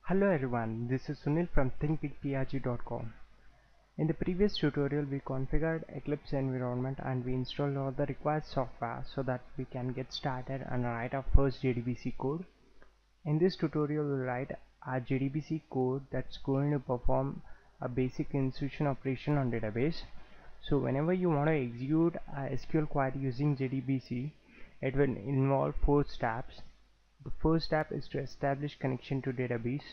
Hello everyone, this is Sunil from thinkbigprg.com. In the previous tutorial we configured Eclipse environment and we installed all the required software so that we can get started and write our first JDBC code. In this tutorial we'll write our JDBC code that's going to perform a basic insertion operation on database. So whenever you want to execute a SQL query using JDBC, it will involve 4 steps. The first step is to establish connection to database.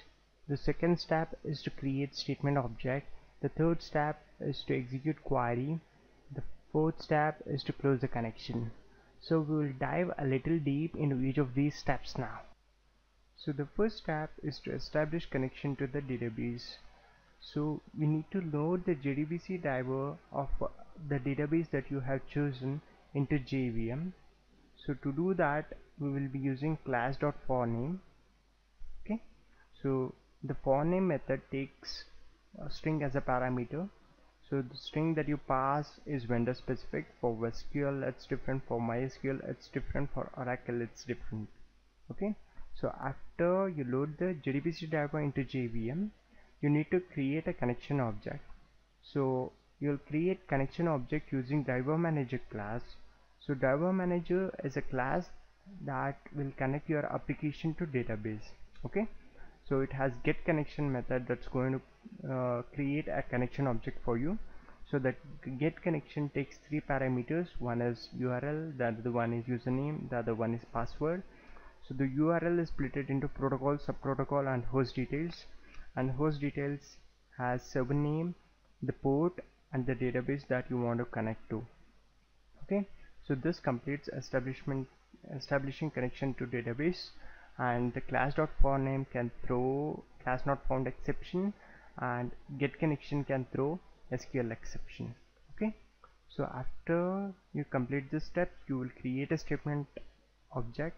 The second step is to create statement object. The third step is to execute query. The fourth step is to close the connection. So we will dive a little deep into each of these steps now. So the first step is to establish connection to the database. So we need to load the JDBC driver of the database that you have chosen into JVM. So to do that we will be using class.forName. Okay, so the forName method takes a string as a parameter. So the string that you pass is vendor specific. For SQL it's different, for MySQL it's different, for Oracle it's different. Okay, so after you load the JDBC driver into JVM, you need to create a connection object. So you'll create connection object using driver manager class. So driver manager is a class that will connect your application to database. Okay, so it has get connection method that's going to create a connection object for you. So that get connection takes 3 parameters. One is URL, the other one is username, the other one is password. So the URL is split it into protocol, subprotocol and host details, and host details has server name, the port and the database that you want to connect to. Okay, so this completes establishing connection to database, and the class.forName can throw class not found exception and get connection can throw SQL exception. Okay, so after you complete this step you will create a statement object.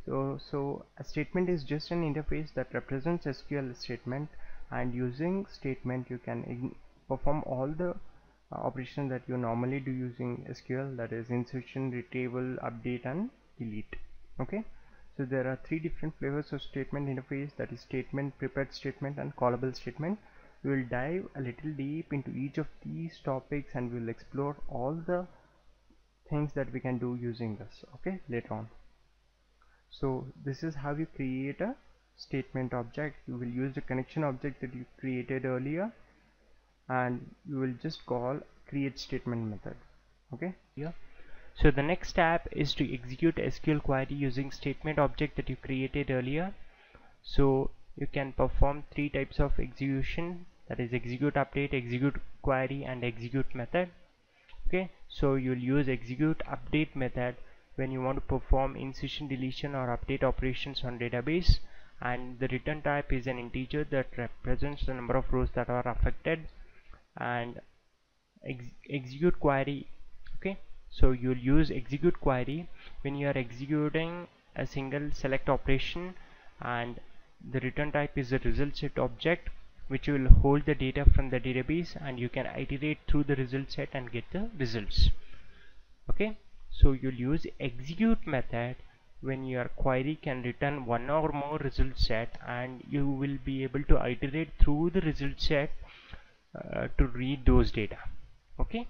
So a statement is just an interface that represents SQL statement, and using statement you can perform all the operations that you normally do using SQL, that is insertion, retrieval, update and delete. Okay, so there are 3 different flavors of statement interface, that is statement, prepared statement and callable statement. We will dive a little deep into each of these topics and we will explore all the things that we can do using this, okay, later on. So this is how you create a statement object. You will use the connection object that you created earlier and you will just call create statement method. Okay, yeah. So the next step is to execute SQL query using statement object that you created earlier. So you can perform 3 types of execution, that is execute update, execute query and execute method. Okay, so you'll use execute update method when you want to perform insertion, deletion or update operations on database, and the return type is an integer that represents the number of rows that are affected. And execute query, okay, so you'll use execute query when you are executing a single select operation, and the return type is a result set object which will hold the data from the database, and you can iterate through the result set and get the results. Okay, so you'll use execute method when your query can return one or more result set, and you will be able to iterate through the result set to read those data. Okay,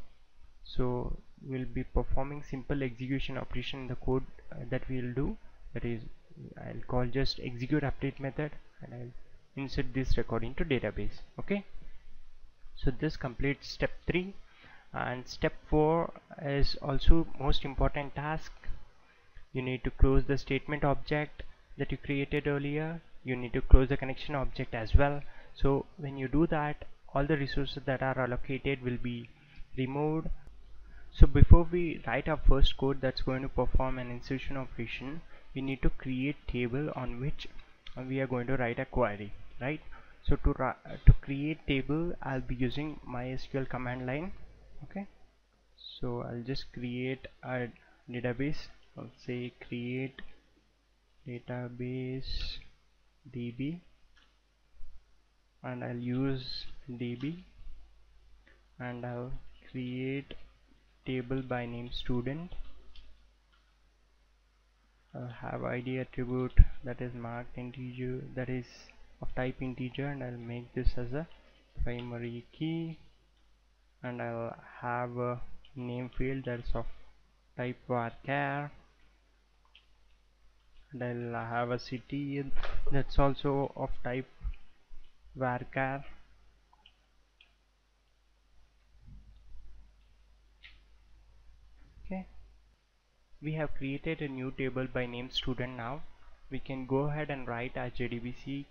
so we'll be performing simple execution operation in the code that we'll do, that is I'll call just execute update method and I'll insert this record into database. Okay, so this completes step 3, and step 4 is also most important task. You need to close the statement object that you created earlier. You need to close the connection object as well. So when you do that, all the resources that are allocated will be removed. So before we write our first code that's going to perform an insertion operation, we need to create table on which we are going to write a query, right? So to create table, I'll be using MySQL command line. Okay, so I'll just create a database. I'll say create database db, and I'll use db, and I'll create table by name student. I'll have id attribute that is marked integer, that is of type integer, and I'll make this as a primary key, and I'll have a name field that's of type varchar, and I'll have a city that's also of type varchar. Okay, we have created a new table by name student. Now we can go ahead and write our JDBC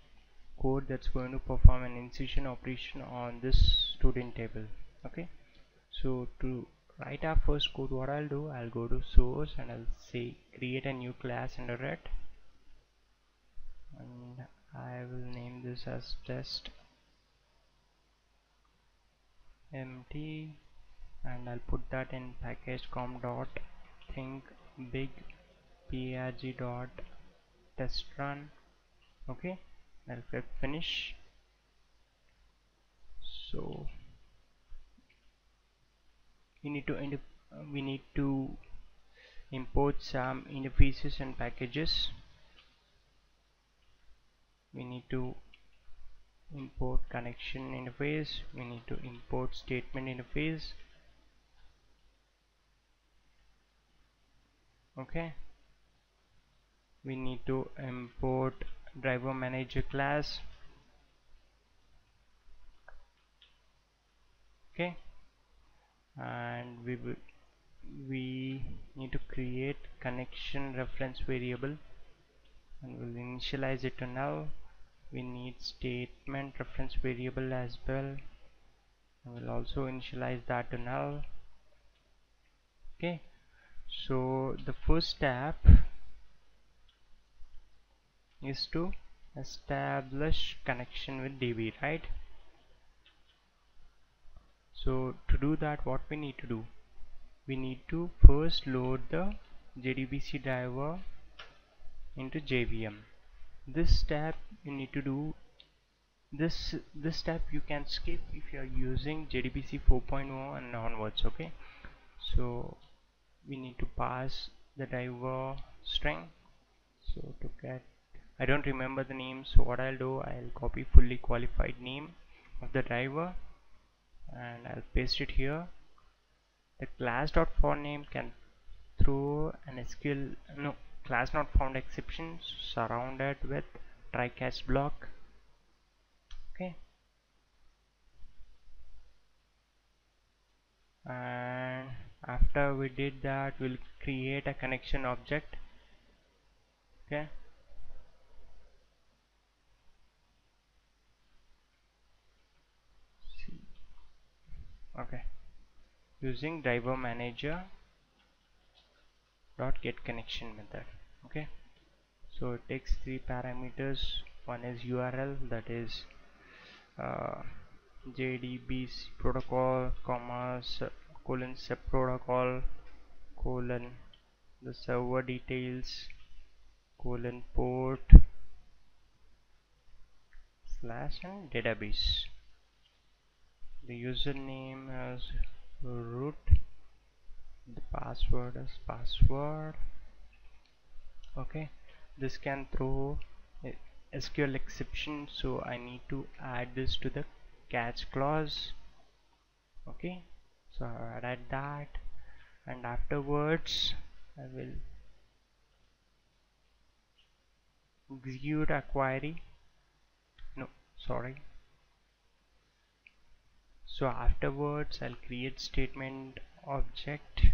code that's going to perform an insertion operation on this student table. Okay, so to write our first code, what I'll do, I'll go to source and I'll say create a new class under it, and I will name this as test empty, and I'll put that in package.com dot think big prg dot test run. Okay, I'll click finish. So we need to import some interfaces and packages. We need to import connection interface, we need to import statement interface. Okay, we need to import driver manager class. Okay, and we need to create connection reference variable, and we'll initialize it to null. We need statement reference variable as well, and we'll also initialize that to null. Okay, so the first step is to establish connection with DB, right? So to do that, what we need to do, we need to first load the JDBC driver into JVM. This step you need to do, this step you can skip if you are using JDBC 4.0 and onwards. Okay, so we need to pass the driver string. So to get, I don't remember the name, so what I'll do, I'll copy fully qualified name of the driver and I'll paste it here. The class.foundName can throw an SQL class not found exception surrounded with try catch block. Okay, and after we did that, we'll create a connection object. Okay, okay, using driver manager dot get connection method. Okay, so it takes three parameters. One is URL, that is JDBC protocol, comma colon sub protocol, colon the server details, colon port slash and database. The username is root, the password is password. Okay, this can throw a SQL exception, so I need to add this to the catch clause. Okay, so I add that, and afterwards I will execute a query. No, sorry. So afterwards I'll create statement object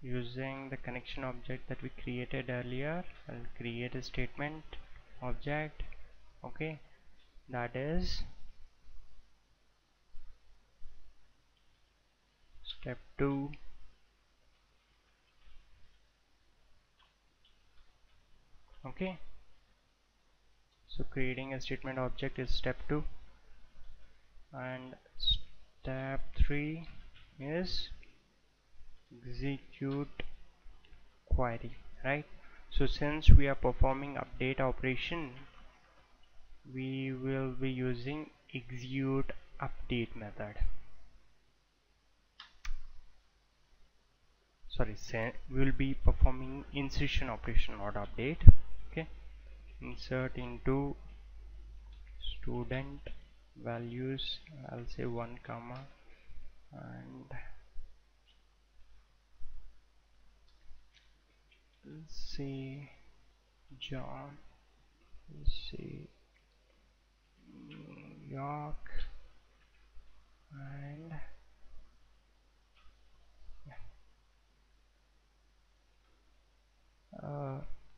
using the connection object that we created earlier. I'll create a statement object. Okay, that is step 2. Okay, so creating a statement object is step 2, and step 3 is execute query, right? So since we are performing update operation, we will be using execute update method. we will be performing insertion operation, not update. Okay, insert into student values, I'll say 1 comma, and let's say John, let's say New York, and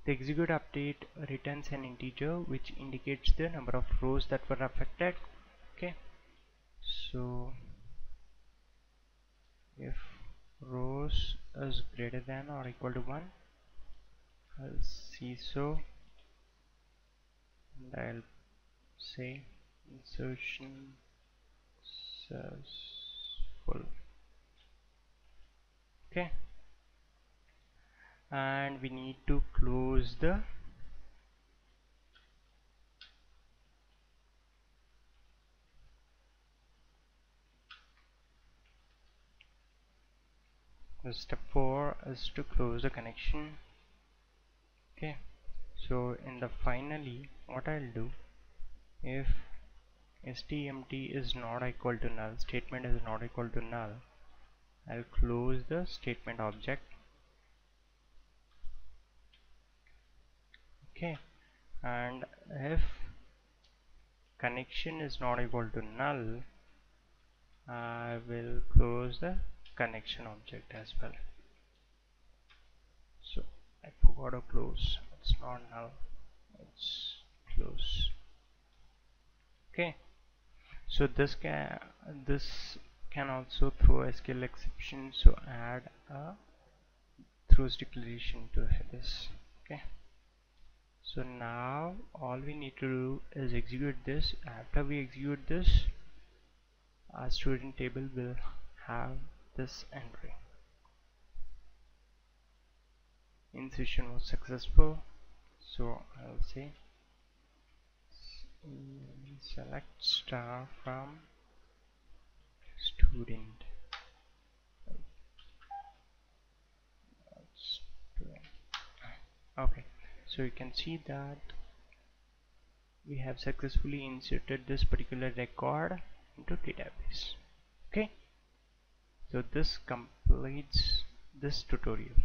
the execute update returns an integer which indicates the number of rows that were affected. Okay, so if rows is greater than or equal to 1, I'll see so, and I'll say insertion successful. Okay, and we need to close the step 4 is to close the connection. Okay, so in the finally what I'll do, if stmt is not equal to null, statement is not equal to null, I'll close the statement object. Okay, and if connection is not equal to null, I will close the connection object as well. So I forgot to close, it's not null, it's close. Okay, so this can also throw SQL exception, so add a throws declaration to this. Okay, so now all we need to do is execute this. After we execute this, our student table will have this entry: insertion was successful. So I'll say select star from student. Okay, so you can see that we have successfully inserted this particular record into database. Okay, so this completes this tutorial.